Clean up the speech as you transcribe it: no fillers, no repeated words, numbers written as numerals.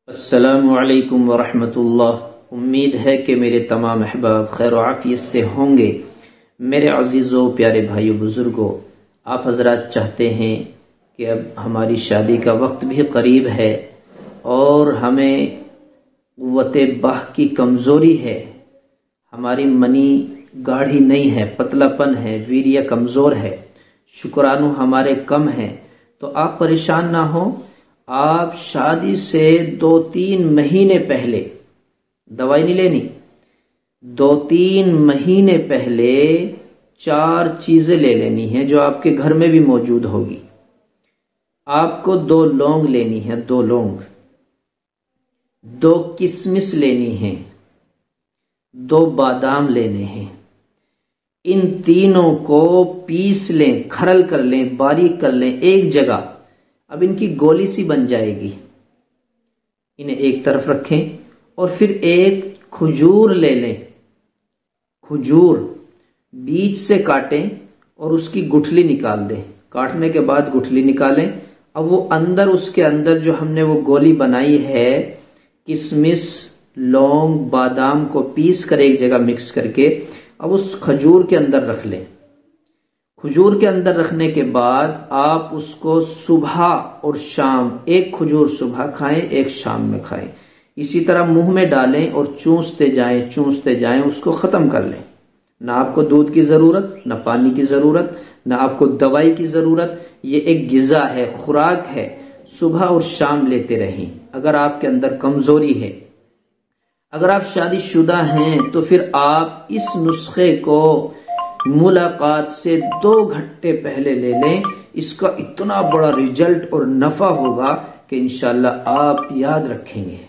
अस्सलामु अलैकुम वरहमतुल्लाह। उम्मीद है कि मेरे तमाम अहबाब खैर आफियत से होंगे। मेरे अजीज़ों प्यारे भाइयों बुजुर्गों, आप हजरात चाहते हैं कि अब हमारी शादी का वक्त भी करीब है और हमें क़ुव्वते बाह की कमज़ोरी है, हमारी मनी गाढ़ी नहीं है, पतलापन है, वीर्य कमज़ोर है, शुक्राणु हमारे कम है। तो आप परेशान ना हो। आप शादी से 2-3 महीने पहले, दवाई नहीं लेनी, 2-3 महीने पहले 4 चीजें ले लेनी है जो आपके घर में भी मौजूद होगी। आपको 2 लौंग लेनी है, 2 लौंग, 2 किशमिश लेनी है, 2 बादाम लेने हैं। इन तीनों को पीस लें, खरल कर लें, बारीक कर लें एक जगह। अब इनकी गोली सी बन जाएगी। इन्हें एक तरफ रखें और फिर एक खजूर ले लें। खजूर बीच से काटें और उसकी गुठली निकाल दें। काटने के बाद गुठली निकालें। अब वो अंदर, उसके अंदर जो हमने वो गोली बनाई है, किशमिश, लौंग, बादाम को पीस कर एक जगह मिक्स करके अब उस खजूर के अंदर रख लें। खजूर के अंदर रखने के बाद आप उसको सुबह और शाम, एक खजूर सुबह खाएं, एक शाम में खाएं। इसी तरह मुंह में डालें और चूसते जाएं, उसको खत्म कर लें। ना आपको दूध की जरूरत, ना पानी की जरूरत, ना आपको दवाई की जरूरत। ये एक गिजा है, खुराक है, सुबह और शाम लेते रहें। अगर आपके अंदर कमजोरी है, अगर आप शादीशुदा हैं, तो फिर आप इस नुस्खे को मुलाकात से 2 घंटे पहले ले लें। इसका इतना बड़ा रिजल्ट और नफा होगा कि इंशाअल्लाह आप याद रखेंगे।